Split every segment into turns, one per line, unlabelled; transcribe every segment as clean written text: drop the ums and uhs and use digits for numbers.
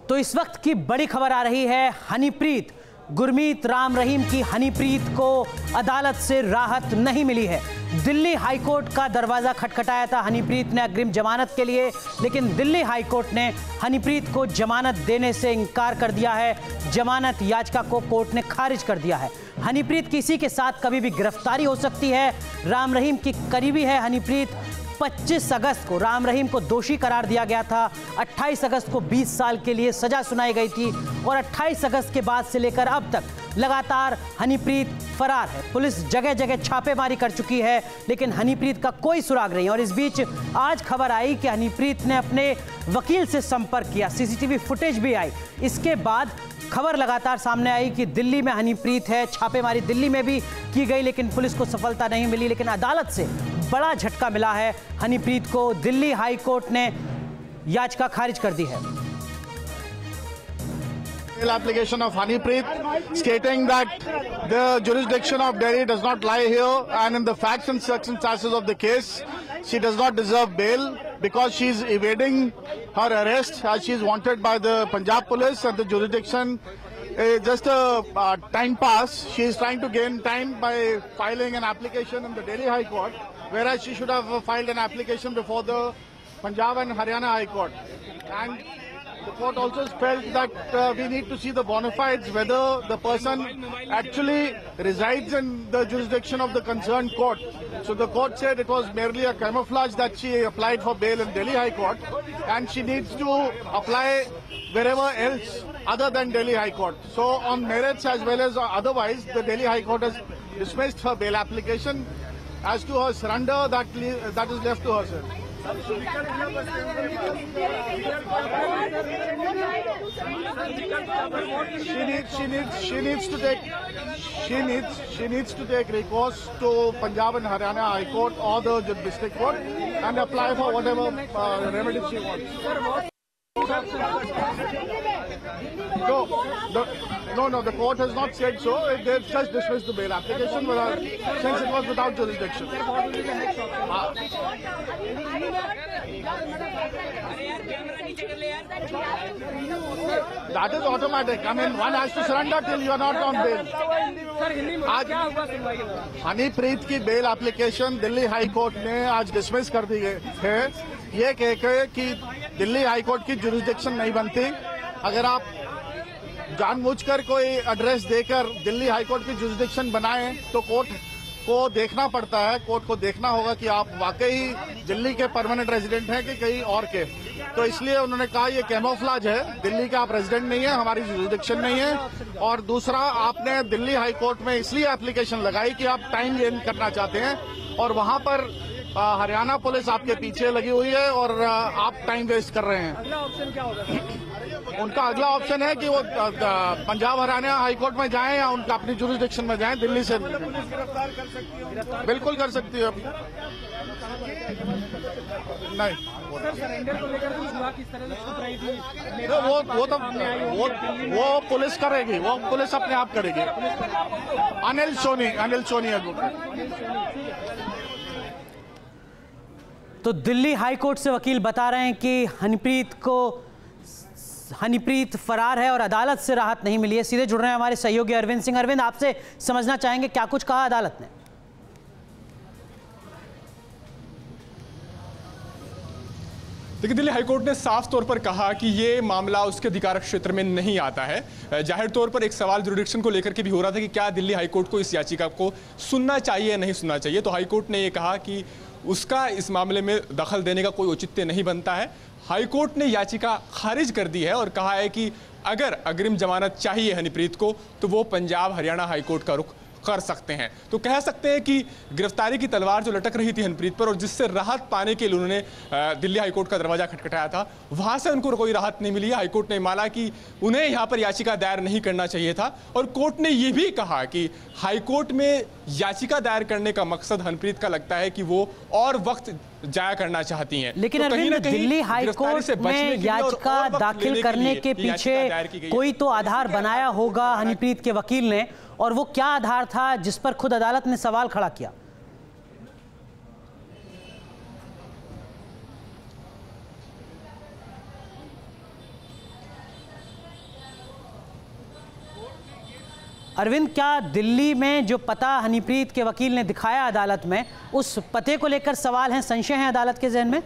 तो इस वक्त की बड़ी खबर आ रही है। हनीप्रीत, गुरमीत राम रहीम की हनीप्रीत को अदालत से राहत नहीं मिली है। दिल्ली हाईकोर्ट का दरवाजा खटखटाया था हनीप्रीत ने अग्रिम जमानत के लिए, लेकिन दिल्ली हाईकोर्ट ने हनीप्रीत को जमानत देने से इनकार कर दिया है। जमानत याचिका को कोर्ट ने खारिज कर दिया है। हनीप्रीत किसी के साथ कभी भी गिरफ्तारी हो सकती है। राम रहीम की करीबी है हनीप्रीत। 25 अगस्त को राम रहीम को दोषी करार दिया गया था। 28 अगस्त को 20 साल के लिए सजा सुनाई गई थी और 28 अगस्त के बाद से लेकर अब तक लगातार हनीप्रीत फरार है। पुलिस जगह जगह छापेमारी कर चुकी है, लेकिन हनीप्रीत का कोई सुराग नहीं। और इस बीच आज खबर आई कि हनीप्रीत ने अपने वकील से संपर्क किया, सीसीटीवी फुटेज भी आई। इसके बाद खबर लगातार सामने आई कि दिल्ली में हनीप्रीत है। छापेमारी दिल्ली में भी की गई, लेकिन पुलिस को सफलता नहीं मिली। लेकिन अदालत से बड़ा झटका मिला है हनीप्रीत को। दिल्ली हाई कोर्ट ने याचिका खारिज कर दी है।
Application of Hanipreet stating that the jurisdiction of Delhi does not lie here, and in the facts and circumstances of the case, she does not deserve bail because she is evading her arrest as she is wanted by the Punjab police, and the jurisdiction just a time pass. She is trying to gain time by filing an application in the Delhi High Court, whereas she should have filed an application before the Punjab and Haryana High Court. And the court also felt that we need to see the bona fides, whether the person actually resides in the jurisdiction of the concerned court. So the court said it was merely a camouflage that she applied for bail in Delhi High Court, and she needs to apply wherever else other than Delhi High Court. So on merits as well as otherwise, the Delhi High Court has dismissed her bail application. As to her surrender, that is left to herself. She needs to take recourse to Punjab and Haryana High Court or the district court and apply for whatever remedies she wants. No, the court has not said so. They've just dismissed the bail application since it was without jurisdiction. That is automatic. I mean, one has to surrender till you are not on bail. आज हनीप्रीत की bail application Delhi high court ने आज dismiss कर दी है, ये कह के कि दिल्ली हाई कोर्ट की जुरिस्डिक्शन नहीं बनती। अगर आप जानबूझकर कोई एड्रेस देकर दिल्ली हाई कोर्ट की जुरिस्डिक्शन बनाएं तो कोर्ट को देखना पड़ता है। कोर्ट को देखना होगा कि आप वाकई दिल्ली के परमानेंट रेजिडेंट हैं कि कहीं और के। तो इसलिए उन्होंने कहा ये कैमोफ्लेज है, दिल्ली के आप रेजिडेंट नहीं है, हमारी जुरिस्डिक्शन नहीं है। और दूसरा, आपने दिल्ली हाई कोर्ट में इसलिए एप्लीकेशन लगाई कि आप टाइम गेन करना चाहते हैं, और वहां पर हरियाणा पुलिस आपके पीछे लगी हुई है और आप टाइम वेस्ट कर रहे हैं।
अगला ऑप्शन क्या होगा?
उनका अगला ऑप्शन है कि वो पंजाब हरियाणा हाई कोर्ट में जाएं या उनका अपनी जुरिस्डिक्शन में जाएं, दिल्ली से।
पुलिस गिरफ्तार कर सकती है?
बिल्कुल कर सकती है। नहीं
सर, सरेंडर को लेकर कुछ हुआ, किस तरह से छुप रही थी?
वो पुलिस करेगी, वो पुलिस अपने आप करेगी। अनिल सोनी
तो दिल्ली हाई कोर्ट से वकील बता रहे हैं कि हनीप्रीत फरार है और अदालत से राहत नहीं मिली है। सीधे जुड़ रहे हैं हमारे सहयोगी अरविंद सिंह। अरविंद, आपसे समझना चाहेंगे क्या कुछ कहा अदालत ने?
देखिए, दिल्ली हाईकोर्ट ने साफ तौर पर कहा कि ये मामला उसके अधिकार क्षेत्र में नहीं आता है। जाहिर तौर पर एक सवाल जुरिडिक्शन को लेकर के भी हो रहा था कि क्या दिल्ली हाईकोर्ट को इस याचिका को सुनना चाहिए या नहीं सुनना चाहिए। तो हाईकोर्ट ने ये कहा कि उसका इस मामले में दखल देने का कोई औचित्य नहीं बनता है। हाईकोर्ट ने याचिका खारिज कर दी है और कहा है कि अगर अग्रिम जमानत चाहिए हनीप्रीत को तो वो पंजाब हरियाणा हाईकोर्ट का रुख कर सकते हैं। तो कह सकते हैं कि गिरफ्तारी की तलवार जो लटक रही थी हनीप्रीत पर और जिससे राहत पाने के लिए उन्होंने दिल्ली हाईकोर्ट का दरवाजा खटखटाया था, वहां से उनको कोई राहत नहीं मिली। हाईकोर्ट ने माना कि उन्हें यहां पर याचिका दायर नहीं करना चाहिए था। और कोर्ट ने यह भी कहा कि हाईकोर्ट में याचिका दायर करने का मकसद हनीप्रीत का लगता है कि वो और वक्त जाया करना चाहती हैं।
लेकिन
तो
अरविंद, दिल्ली हाईकोर्ट में याचिका दाखिल करने के पीछे कोई तो आधार बनाया होगा हनीप्रीत के वकील ने, और वो क्या आधार था जिस पर खुद अदालत ने सवाल खड़ा किया? अरविंद, क्या दिल्ली में जो पता हनीप्रीत के वकील ने दिखाया अदालत में, उस पते को लेकर सवाल हैं, संशय हैं अदालत के जहन में?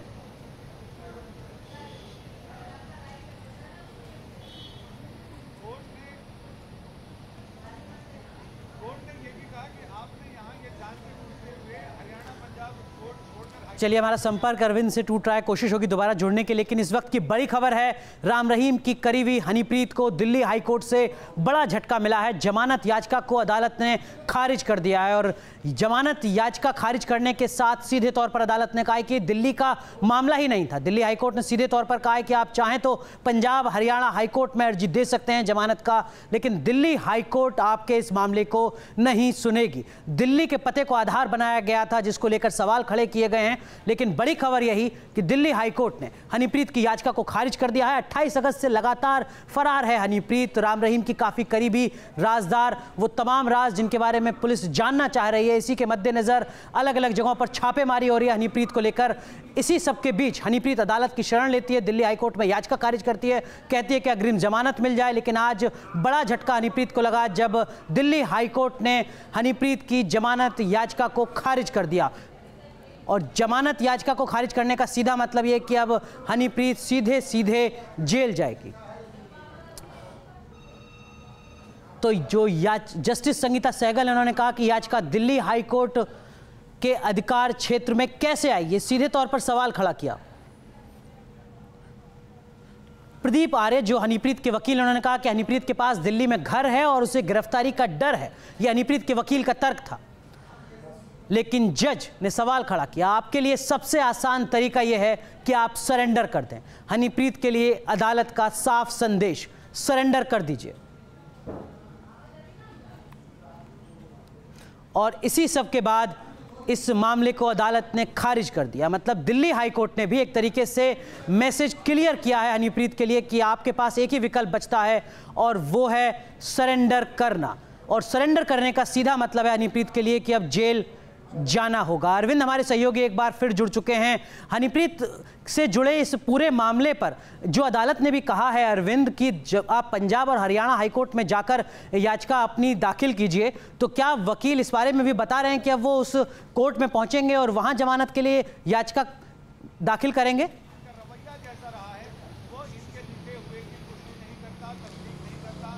चलिए, हमारा संपर्क अरविंद से टूट रहा है, कोशिश होगी दोबारा जुड़ने की। लेकिन इस वक्त की बड़ी खबर है, राम रहीम की करीबी हनीप्रीत को दिल्ली हाईकोर्ट से बड़ा झटका मिला है। जमानत याचिका को अदालत ने खारिज कर दिया है और जमानत याचिका खारिज करने के साथ सीधे तौर पर अदालत ने कहा है कि दिल्ली का मामला ही नहीं था। दिल्ली हाईकोर्ट ने सीधे तौर पर कहा है कि आप चाहें तो पंजाब हरियाणा हाईकोर्ट में अर्जी दे सकते हैं जमानत का, लेकिन दिल्ली हाईकोर्ट आपके इस मामले को नहीं सुनेगी। दिल्ली के पते को आधार बनाया गया था, जिसको लेकर सवाल खड़े किए गए हैं। लेकिन बड़ी खबर यही कि दिल्ली हाईकोर्ट ने हनीप्रीत की याचिका को खारिज कर दिया है। 28 अगस्त से लगातार फरार है हनीप्रीत, राम रहीम की काफी करीबी राजदार, वो तमाम राज जिनके बारे में पुलिस जानना चाह रही है। इसी के मद्देनजर अलग अलग जगहों पर छापेमारी हो रही है हनीप्रीत को लेकर। इसी सब के बीच हनीप्रीत अदालत की शरण लेती है, दिल्ली हाईकोर्ट में याचिका खारिज करती है, कहती है कि अग्रिम जमानत मिल जाए। लेकिन आज बड़ा झटका हनीप्रीत को लगा जब दिल्ली हाईकोर्ट ने हनीप्रीत की जमानत याचिका को खारिज कर दिया। और जमानत याचिका को खारिज करने का सीधा मतलब यह कि अब हनीप्रीत सीधे सीधे जेल जाएगी। तो जो जस्टिस संगीता सहगल, उन्होंने कहा कि याचिका दिल्ली हाईकोर्ट के अधिकार क्षेत्र में कैसे आई, ये सीधे तौर पर सवाल खड़ा किया। प्रदीप आर्य, जो हनीप्रीत के वकील, उन्होंने कहा कि हनीप्रीत के पास दिल्ली में घर है और उसे गिरफ्तारी का डर है। यह हनीप्रीत के वकील का तर्क था। लेकिन जज ने सवाल खड़ा किया, आपके लिए सबसे आसान तरीका यह है कि आप सरेंडर कर दें। हनीप्रीत के लिए अदालत का साफ संदेश, सरेंडर कर दीजिए। और इसी सब के बाद इस मामले को अदालत ने खारिज कर दिया। मतलब दिल्ली हाईकोर्ट ने भी एक तरीके से मैसेज क्लियर किया है हनीप्रीत के लिए कि आपके पास एक ही विकल्प बचता है और वो है सरेंडर करना। और सरेंडर करने का सीधा मतलब है हनीप्रीत के लिए कि अब जेल जाना होगा। अरविंद, हमारे सहयोगी एक बार फिर जुड़ चुके हैं हनीप्रीत से जुड़े इस पूरे मामले पर। जो अदालत ने भी कहा है अरविंद कि जब आप पंजाब और हरियाणा हाईकोर्ट में जाकर याचिका अपनी दाखिल कीजिए, तो क्या वकील इस बारे में भी बता रहे हैं कि अब वो उस कोर्ट में पहुंचेंगे और वहां जमानत के लिए याचिका दाखिल करेंगे?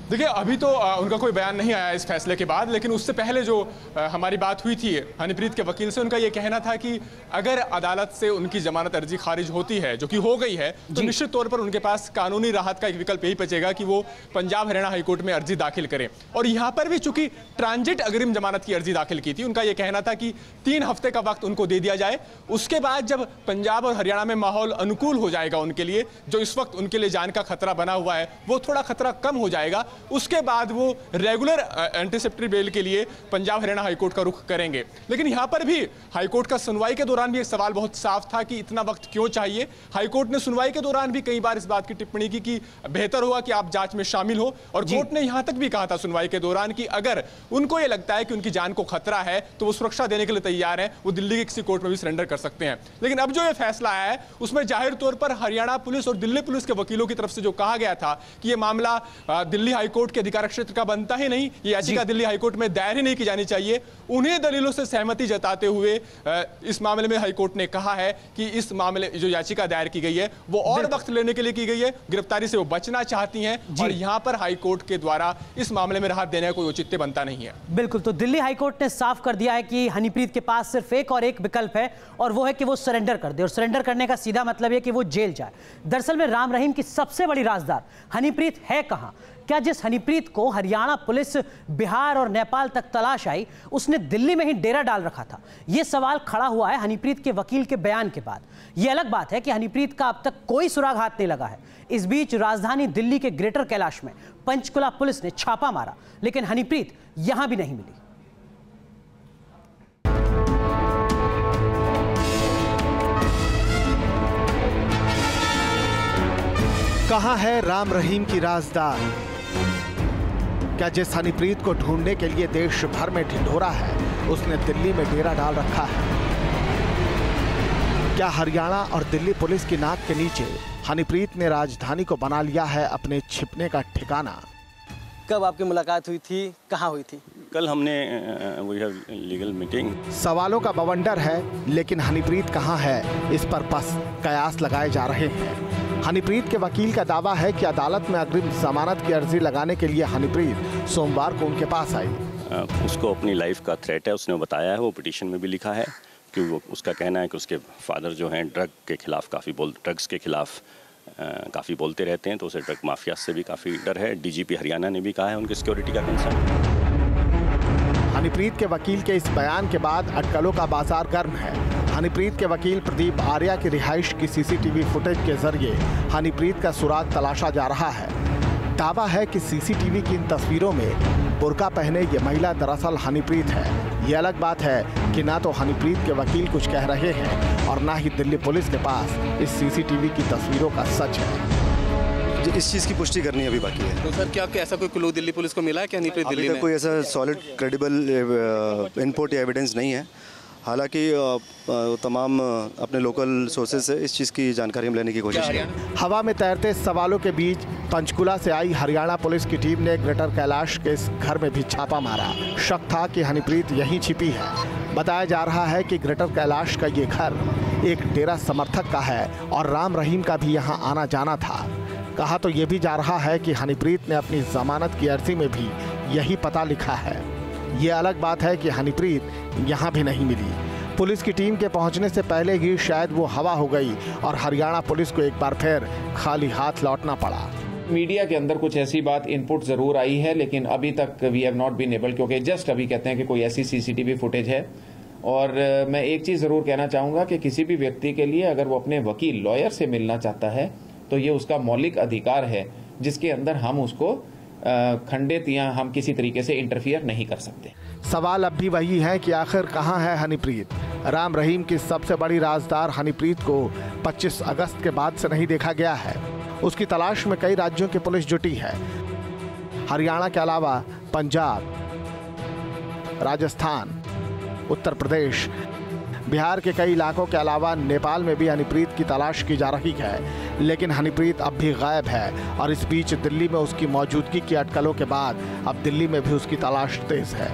देखिए, अभी तो उनका कोई बयान नहीं आया इस फैसले के बाद, लेकिन उससे पहले जो हमारी बात हुई थी हनीप्रीत के वकील से, उनका ये कहना था कि अगर अदालत से उनकी जमानत अर्जी खारिज होती है, जो कि हो गई है, तो निश्चित तौर पर उनके पास कानूनी राहत का एक विकल्प यही बचेगा कि वो पंजाब हरियाणा हाईकोर्ट में अर्जी दाखिल करें। और यहाँ पर भी चूंकि ट्रांजिट अग्रिम जमानत की अर्जी दाखिल की थी, उनका यह कहना था कि 3 हफ्ते का वक्त उनको दे दिया जाए। उसके बाद जब पंजाब और हरियाणा में माहौल अनुकूल हो जाएगा उनके लिए, जो इस वक्त उनके लिए जान का खतरा बना हुआ है, वो थोड़ा खतरा कम हो जाएगा, उसके बाद वो रेगुलर एंटीसिपेटरी बेल के लिए पंजाब हरियाणा हाईकोर्ट का रुख करेंगे। लेकिन यहां पर भी हाईकोर्ट का सुनवाई के दौरान भी एक सवाल बहुत साफ था कि इतना वक्त क्यों चाहिए। हाईकोर्ट ने सुनवाई के दौरान भी कई बार इस बात की टिप्पणी की कि बेहतर होगा कि आप जांच में शामिल हो। और कोर्ट ने यहां तक भी कहा था सुनवाई के दौरान कि अगर उनको यह लगता है कि उनकी जान को खतरा है तो वो सुरक्षा देने के लिए तैयार है, वो दिल्ली के किसी कोर्ट में भी सरेंडर कर सकते हैं। लेकिन अब जो ये फैसला आया है उसमें जाहिर तौर पर हरियाणा पुलिस और दिल्ली पुलिस के वकीलों की तरफ से जो कहा गया था कि यह मामला दिल्ली हाईकोर्ट के अधिकार क्षेत्र का बनता ही नहीं, ये याचिका दिल्ली हाईकोर्ट में दायर ही नहीं की जानी चाहिए, उन्हें दलीलों से सहमति जताते हुए इस मामले में हाईकोर्ट ने कहा है कि इस मामले जो याचिका दायर की गई है वो और वक्त लेने के लिए की गई है, गिरफ्तारी से वो बचना चाहती हैं और यहां पर हाईकोर्ट के द्वारा इस मामले में राहत देने का कोई औचित्य बनता नहीं है।
बिल्कुल, तो दिल्ली हाईकोर्ट ने साफ कर दिया है कि हनीप्रीत के पास सिर्फ एक और एक विकल्प है और वो है कि वो सरेंडर कर दे। और सरेंडर करने का सीधा मतलब है कि वो जेल जाए। दरअसल में राम रहीम की सबसे बड़ी राजदार हनीप्रीत है कहां? क्या जिस हनीप्रीत को हरियाणा पुलिस बिहार और नेपाल तक तलाश आई, उसने दिल्ली में ही डेरा डाल रखा था? यह सवाल खड़ा हुआ है हनीप्रीत के वकील के बयान के बाद। यह अलग बात है कि हनीप्रीत का अब तक कोई सुराग हाथ नहीं लगा है। इस बीच राजधानी दिल्ली के ग्रेटर कैलाश में पंचकुला पुलिस ने छापा मारा, लेकिन हनीप्रीत यहां भी नहीं मिली।
कहां है राम रहीम की राजदार? क्या जिस हनीप्रीत को ढूंढने के लिए देश भर में ढिंढोरा है, उसने दिल्ली में डेरा डाल रखा है? क्या हरियाणा और दिल्ली पुलिस की नाक के नीचे हनीप्रीत ने राजधानी को बना लिया है अपने छिपने का ठिकाना?
कब आपकी मुलाकात हुई थी, कहाँ हुई थी?
कल हमने वी हैव लीगल मीटिंग।
सवालों का बवंडर है, लेकिन हनीप्रीत कहाँ है, इस पर बस कयास लगाए जा रहे हैं। हनीप्रीत के वकील का दावा है कि अदालत में अग्रिम जमानत की अर्जी लगाने के लिए हनीप्रीत सोमवार को उनके पास आई।
उसको अपनी लाइफ का थ्रेट है, उसने बताया है, वो पिटीशन में भी लिखा है कि वो उसका कहना है कि उसके फादर जो हैं ड्रग्स के खिलाफ काफ़ी बोलते रहते हैं, तो उसे ड्रग माफिया से भी काफ़ी डर है। डीजीपी हरियाणा ने भी कहा है उनकी सिक्योरिटी का कंसर्न।
हनीप्रीत के वकील के इस बयान के बाद अटकलों का बाजार गर्म है। हनीप्रीत के वकील प्रदीप आर्या की रिहाइश की सीसीटीवी फुटेज के जरिए हनीप्रीत का सुराग तलाशा जा रहा है। दावा है कि सीसीटीवी की इन तस्वीरों में बुर्का पहने ये महिला दरअसल हनीप्रीत है। ये अलग बात है कि ना तो हनीप्रीत के वकील कुछ कह रहे हैं और ना ही दिल्ली पुलिस के पास इस सीसीटीवी की तस्वीरों का सच है।
इस चीज़ की पुष्टि करनी अभी बाकी है।
तो सर क्या ऐसा कोई क्लू दिल्ली पुलिस को मिला है कि हनीप्रीत दिल्ली में?
कोई ऐसा सॉलिड क्रेडिबल इनपुट या एविडेंस नहीं है। हालांकि तमाम अपने लोकल सोर्सेज से इस चीज़ की जानकारी हम लेने की कोशिश करें।
हवा में तैरते सवालों के बीच पंचकुला से आई हरियाणा पुलिस की टीम ने ग्रेटर कैलाश के इस घर में भी छापा मारा। शक था कि हनीप्रीत यहीं छिपी है। बताया जा रहा है कि ग्रेटर कैलाश का ये घर एक डेरा समर्थक का है और राम रहीम का भी यहाँ आना जाना था। कहा तो ये भी जा रहा है कि हनीप्रीत ने अपनी जमानत की अर्जी में भी यही पता लिखा है। ये अलग बात है कि हनीप्रीत यहाँ भी नहीं मिली। पुलिस की टीम के पहुँचने से पहले ही शायद वो हवा हो गई और हरियाणा पुलिस को एक बार फिर खाली हाथ लौटना पड़ा।
मीडिया के अंदर कुछ ऐसी बात इनपुट जरूर आई है, लेकिन अभी तक we have not been able, क्योंकि जस्ट अभी कहते हैं कि कोई ऐसी सीसीटीवी फुटेज है। और मैं एक चीज़ ज़रूर कहना चाहूँगा कि किसी भी व्यक्ति के लिए अगर वो अपने वकील लॉयर से मिलना चाहता है तो ये उसका मौलिक अधिकार है, जिसके अंदर हम उसको खंडित या हम किसी तरीके से इंटरफियर नहीं कर सकते।
सवाल अब भी वही है कि आखिर कहाँ है हनीप्रीत। राम रहीम की सबसे बड़ी राजदार हनीप्रीत को 25 अगस्त के बाद से नहीं देखा गया है। उसकी तलाश में कई राज्यों की पुलिस जुटी है। हरियाणा के अलावा पंजाब, राजस्थान, उत्तर प्रदेश, बिहार के कई इलाकों के अलावा नेपाल में भी हनीप्रीत की तलाश की जा रही है, लेकिन हनीप्रीत अब भी गायब है। और इस बीच दिल्ली में उसकी मौजूदगी की अटकलों के बाद अब दिल्ली में भी उसकी तलाश तेज है।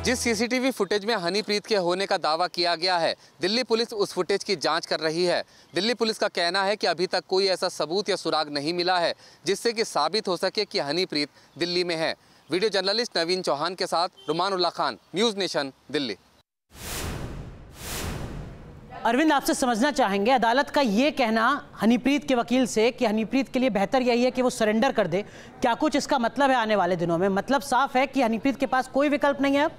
जिस सीसीटीवी फुटेज में हनीप्रीत के होने का दावा किया गया है, दिल्ली पुलिस उस फुटेज की जांच कर रही है। दिल्ली पुलिस का कहना है कि अभी तक कोई ऐसा सबूत या सुराग नहीं मिला है जिससे कि साबित हो सके कि हनीप्रीत दिल्ली में है। वीडियो जर्नलिस्ट नवीन चौहान के साथ रुमानुल्लाह खान, न्यूज़ नेशन, दिल्ली।
अरविंद, आपसे समझना चाहेंगे अदालत का ये कहना हनीप्रीत के वकील से कि हनीप्रीत के लिए बेहतर यही है कि वो सरेंडर कर दे, क्या कुछ इसका मतलब है आने वाले दिनों में? मतलब साफ है कि हनीप्रीत के पास कोई विकल्प नहीं है अब।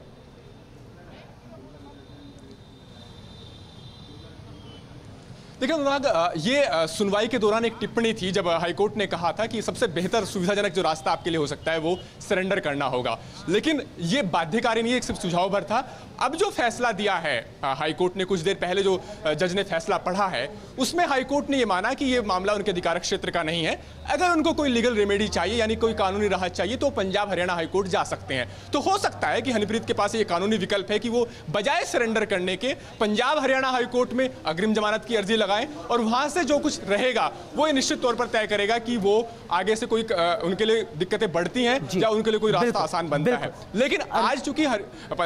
देखिए अनुराग, ये सुनवाई के दौरान एक टिप्पणी थी जब हाईकोर्ट ने कहा था कि सबसे बेहतर सुविधाजनक जो रास्ता आपके लिए हो सकता है वो सरेंडर करना होगा, लेकिन ये बाध्यकारी नहीं है, सिर्फ सुझाव भर था। अब जो फैसला दिया है हाईकोर्ट ने, कुछ देर पहले जो जज ने फैसला पढ़ा है, उसमें हाईकोर्ट ने ये माना कि ये मामला उनके अधिकारक क्षेत्र का नहीं है। अगर उनको कोई लीगल रेमेडी चाहिए, यानी कोई कानूनी राहत चाहिए, तो पंजाब हरियाणा हाईकोर्ट जा सकते हैं। तो हो सकता है कि हनीप्रीत के पास ये कानूनी विकल्प है कि वो बजाय सरेंडर करने के पंजाब हरियाणा हाईकोर्ट में अग्रिम जमानत की अर्जी लगाएं और वहां से जो कुछ रहेगा वो निश्चित तौर पर तय करेगा कि वो आगे से कोई उनके लिए दिक्कतें बढ़ती हैं या उनके लिए कोई रास्ता आसान बनता है। लेकिन आज चूंकि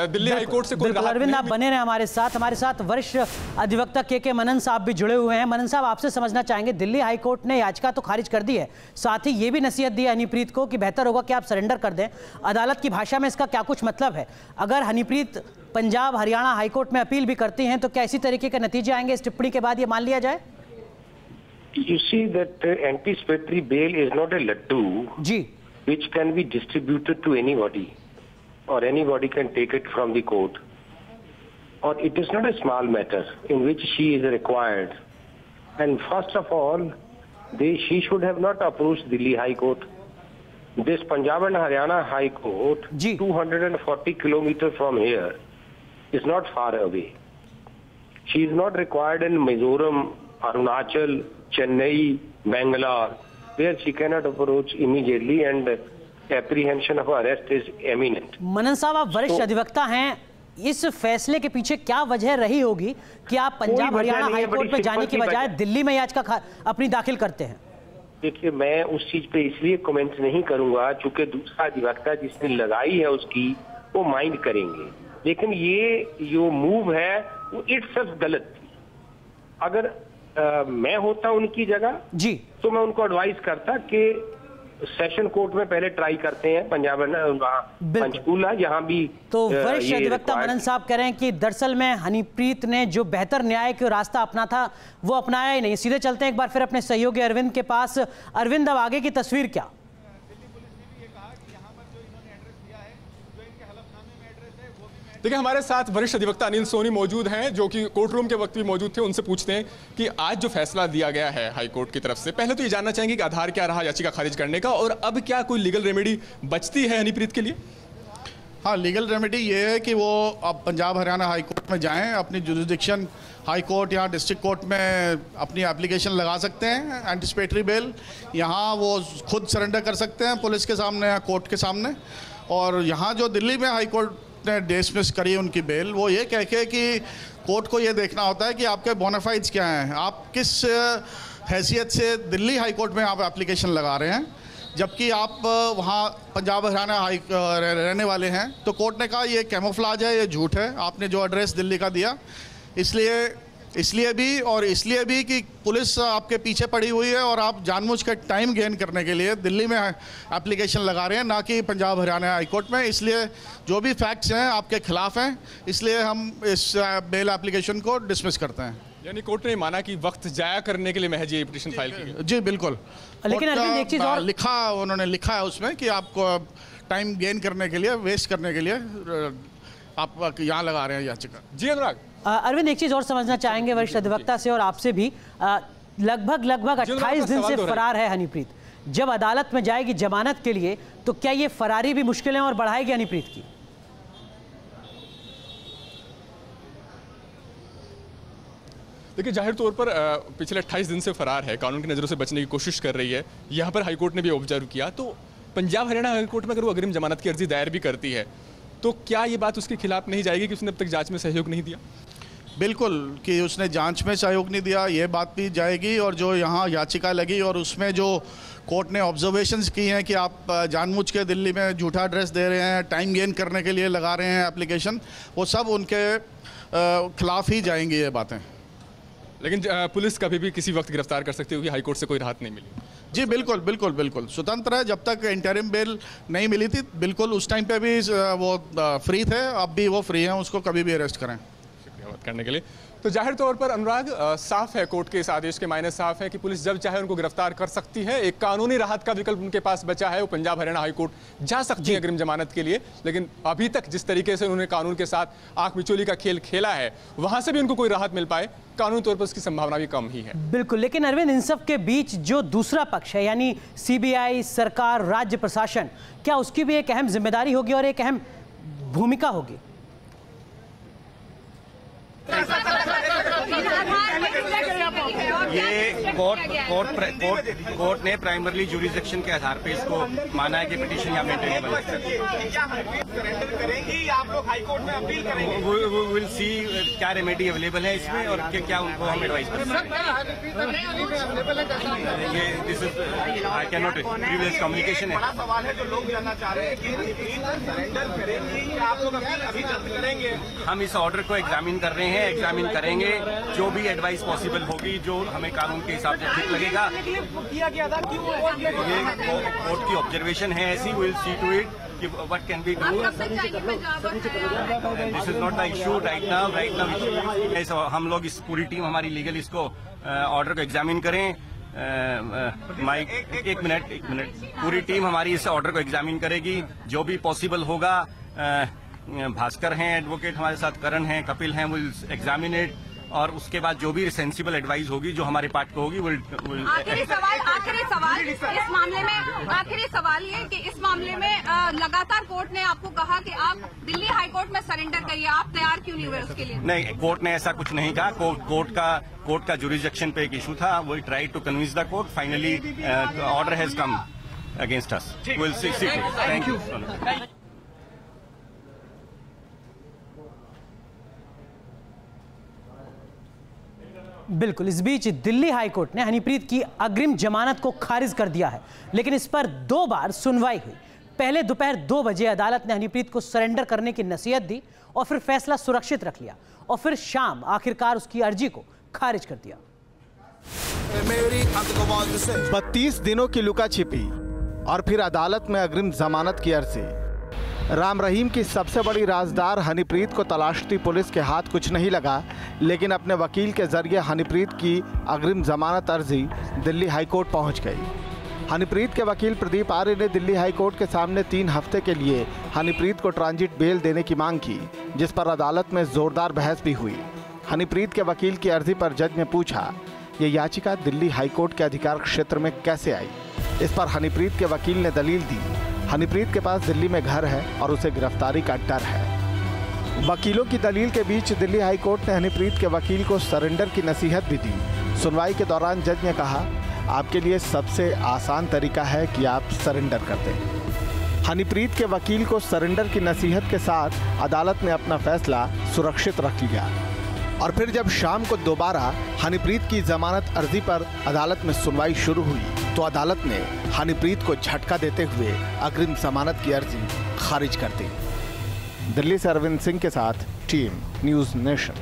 दिल्ली हाईकोर्ट से
अरविंद, आप बने रहे हमारे साथ वरिष्ठ अधिवक्ता के मनन साहब भी जुड़े हुए हैं। मनन साहब, आपसे समझना चाहेंगे, दिल्ली हाईकोर्ट ने याचिका तो खारिज कर दी है, साथ ही ये भी नसीहत दी है हनीप्रीत को कि बेहतर होगा कि आप सरेंडर कर दें। अदालत की भाषा में इसका क्या कुछ मतलब है? अगर हनीप्रीत पंजाब हरियाणा हाईकोर्ट में अपील भी करती हैं तो क्या इसी तरीके के नतीजे आएंगे इस टिप्पणी के बाद, ये मान लिया जाए?
You see that anticipatory bail is not a laddu which can be distributed to anybody or anybody can take it from the court. Or it is not a small matter in which she is required. And first of all, she should have not approached Delhi High Court. This Punjab and Haryana High Court, 240 kilometers from here, is not far away. She is not required in Mizoram, Arunachal, Chennai, Bangalore, where she cannot approach immediately and apprehension of arrest is imminent.
मनन साहब, आप वरिष्ठ अधिवक्ता हैं, इस फैसले के पीछे क्या वजह रही होगी कि आप पंजाब हरियाणा हाईकोर्ट में जाने की बजाय दिल्ली में याचिका अपनी दाखिल करते हैं?
देखिए, मैं उस चीज पे इसलिए कमेंट नहीं करूंगा चूंकि दूसरा अधिवक्ता जिसने लगाई है उसकी वो माइंड करेंगे, लेकिन ये जो मूव है वो इट्सेल्फ गलत थी। अगर मैं होता उनकी जगह
जी
तो मैं उनको एडवाइस करता कि सेशन कोर्ट में पहले ट्राई करते हैं, पंजाब पंचकूला जहां भी।
तो वरिष्ठ अधिवक्ता मनन साहब कह रहे हैं कि दरअसल में हनीप्रीत ने जो बेहतर न्याय का रास्ता अपना था वो अपनाया ही नहीं। सीधे चलते हैं एक बार फिर अपने सहयोगी अरविंद के पास। अरविंद, अब आगे की तस्वीर क्या?
देखिए, हमारे साथ वरिष्ठ अधिवक्ता अनिल सोनी मौजूद हैं, जो कि कोर्ट रूम के वक्त भी मौजूद थे। उनसे पूछते हैं कि आज जो फैसला दिया गया है हाई कोर्ट की तरफ से, पहले तो ये जानना चाहेंगे कि आधार क्या रहा याचिका खारिज करने का, और अब क्या कोई लीगल रेमेडी बचती है हनीप्रीत के लिए?
हाँ, लीगल रेमेडी ये है कि वो अब पंजाब हरियाणा हाई कोर्ट में जाएं, अपनी जुरिसडिक्शन हाई कोर्ट या डिस्ट्रिक्ट कोर्ट में अपनी एप्लीकेशन लगा सकते हैं एंटिसिपेटरी बेल। यहाँ वो खुद सरेंडर कर सकते हैं पुलिस के सामने या कोर्ट के सामने। और यहाँ जो दिल्ली में हाई कोर्ट ने डिसमिस करी उनकी बेल, वो ये कह के कि कोर्ट को ये देखना होता है कि आपके बोनाफाइड्स क्या हैं, आप किस हैसियत से दिल्ली हाई कोर्ट में आप एप्लीकेशन लगा रहे हैं, जबकि आप वहाँ पंजाब हरियाणा हाई रहने वाले हैं। तो कोर्ट ने कहा ये कैमोफ्लाज है, ये झूठ है, आपने जो एड्रेस दिल्ली का दिया। इसलिए भी कि पुलिस आपके पीछे पड़ी हुई है और आप जानबूझ कर टाइम गेन करने के लिए दिल्ली में एप्लीकेशन लगा रहे हैं, ना कि पंजाब हरियाणा हाई कोर्ट में। इसलिए जो भी फैक्ट्स हैं आपके खिलाफ हैं, इसलिए हम इस बेल एप्लीकेशन को डिसमिस करते हैं।
यानी कोर्ट ने माना कि वक्त जाया करने के लिए महज ये पिटीशन फाइल की गई।
जी बिल्कुल,
लेकिन अरविंद एक चीज और
उन्होंने लिखा है उसमें कि आपको टाइम गेन करने के लिए, वेस्ट करने के लिए आप यहाँ लगा रहे हैं याचिका।
जी अनुराग।
अरविंद, एक चीज और समझना चाहेंगे वरिष्ठ अधिवक्ता से और आपसे भी। लगभग 28 दिन से फरार है हनीप्रीत। जब अदालत में जाएगी जमानत के लिए तो क्या ये फरारी भी मुश्किलें और बढ़ाएगी हनीप्रीत की?
देखिए, जाहिर तौर पर पिछले 28 दिन से फरार है, कानून की नज़रों से बचने की कोशिश कर रही है। यहाँ पर हाईकोर्ट ने भी ऑब्जर्व किया। तो पंजाब हरियाणा हाईकोर्ट में अगर वो अग्रिम जमानत की अर्जी दायर भी करती है तो क्या ये बात उसके खिलाफ नहीं जाएगी कि उसने अब तक जांच में सहयोग नहीं दिया?
बिल्कुल, कि उसने जांच में सहयोग नहीं दिया, ये बात भी जाएगी। और जो यहाँ याचिका लगी और उसमें जो कोर्ट ने ऑब्जर्वेशंस की हैं कि आप जानबूझ के दिल्ली में झूठा एड्रेस दे रहे हैं, टाइम गेन करने के लिए लगा रहे हैं एप्लीकेशन, वो सब उनके खिलाफ ही जाएंगी ये बातें।
लेकिन पुलिस कभी भी किसी वक्त गिरफ्तार कर सकती है क्योंकि हाईकोर्ट से कोई राहत नहीं मिली।
जी बिल्कुल बिल्कुल बिल्कुल स्वतंत्र है। जब तक इंटरिम बेल नहीं मिली थी, बिल्कुल उस टाइम पे भी वो फ्री थे, अब भी वो फ्री हैं, उसको कभी भी अरेस्ट करें।
शुक्रिया बात करने के लिए। तो जाहिर तौर पर अनुराग, साफ है, कोर्ट के इस आदेश के मायने साफ है कि पुलिस जब चाहे उनको गिरफ्तार कर सकती है। एक कानूनी राहत का विकल्प उनके पास बचा है, वो पंजाब हरियाणा हाईकोर्ट जा सकती है अग्रिम जमानत के लिए। लेकिन अभी तक जिस तरीके से उन्होंने कानून के साथ आंख मिचोली का खेल खेला है, वहां से भी उनको कोई राहत मिल पाए, कानूनी तौर पर उसकी संभावना भी कम ही है।
बिल्कुल, लेकिन अरविंद, इन सब के बीच जो दूसरा पक्ष है यानी सीबीआई, सरकार, राज्य प्रशासन, क्या उसकी भी एक अहम जिम्मेदारी होगी और एक अहम भूमिका होगी?
ये कोर्ट ने प्राइमरली जुरिसडिक्शन के आधार पे इसको माना है कि पिटीशन या मेंटेनेबल करेंगी। आप लोग हाई कोर्ट में अपील करेंगे। वी विल सी क्या रेमेडी अवेलेबल है इसमें और क्या उनको हम एडवाइस करेंगे। ये this is I can not previous communication है। सवाल है जो लोग जानना चाह रहे हैं कि सरेंडर करेंगी, आप लोग अभी रद्द करेंगे। हम इस ऑर्डर को एग्जामिन कर रहे हैं, एग्जामिन करेंगे, जो भी एडवाइस पॉसिबल होगी, जो हमें कानून के हिसाब से ठीक लगेगा। किया गया था क्यों? ये कोर्ट की ऑब्जर्वेशन है ऐसी, विल सी टू इट कि what can be do. This is not the issue right now. हम लोग इस पूरी टीम हमारी लीगल इसको ऑर्डर को एग्जामिन करें। माइक एक मिनट पूरी टीम हमारी इस ऑर्डर को एग्जामिन करेगी, जो भी पॉसिबल होगा। भास्कर हैं एडवोकेट हमारे साथ, करण हैं, कपिल हैं, विल एग्जामिन इट। और उसके बाद जो भी सेंसिबल एडवाइस होगी, जो हमारे पार्ट को होगी,
आखिरी सवाल ये कि इस मामले में लगातार कोर्ट ने आपको कहा कि आप दिल्ली हाई कोर्ट में सरेंडर करिए, आप तैयार क्यों नहीं हुए उसके लिए? नहीं,
कोर्ट ने ऐसा कुछ नहीं कहा। कोर्ट का जुरिसडिक्शन पे एक इशू था, वो try to convince the court. Finally order has come against us. Will see. Thank you.
बिल्कुल। इस बीच दिल्ली हाईकोर्ट ने हनीप्रीत की अग्रिम जमानत को खारिज कर दिया है, लेकिन इस पर 2 बार सुनवाई हुई। पहले दोपहर 2 बजे अदालत ने हनीप्रीत को सरेंडर करने की नसीहत दी और फिर फैसला सुरक्षित रख लिया और फिर शाम आखिरकार उसकी अर्जी को खारिज कर दिया।
32 दिनों की लुका छिपी और फिर अदालत में अग्रिम जमानत की अर्जी। राम रहीम की सबसे बड़ी राजदार हनीप्रीत को तलाशती पुलिस के हाथ कुछ नहीं लगा, लेकिन अपने वकील के जरिए हनीप्रीत की अग्रिम जमानत अर्जी दिल्ली हाईकोर्ट पहुंच गई। हनीप्रीत के वकील प्रदीप आर्य ने दिल्ली हाईकोर्ट के सामने 3 हफ्ते के लिए हनीप्रीत को ट्रांजिट बेल देने की मांग की, जिस पर अदालत में जोरदार बहस भी हुई। हनीप्रीत के वकील की अर्जी पर जज ने पूछा, ये याचिका दिल्ली हाईकोर्ट के अधिकार क्षेत्र में कैसे आई। इस पर हनीप्रीत के वकील ने दलील दी, हनीप्रीत के पास दिल्ली में घर है और उसे गिरफ्तारी का डर है। वकीलों की दलील के बीच दिल्ली हाईकोर्ट ने हनीप्रीत के वकील को सरेंडर की नसीहत भी दी। सुनवाई के दौरान जज ने कहा, आपके लिए सबसे आसान तरीका है कि आप सरेंडर कर दें। हनीप्रीत के वकील को सरेंडर की नसीहत के साथ अदालत ने अपना फैसला सुरक्षित रख लिया और फिर जब शाम को दोबारा हनीप्रीत की जमानत अर्जी पर अदालत में सुनवाई शुरू हुई तो अदालत ने हनीप्रीत को झटका देते हुए अग्रिम जमानत की अर्जी खारिज कर दी। दिल्ली से अरविंद सिंह के साथ टीम न्यूज़ नेशन।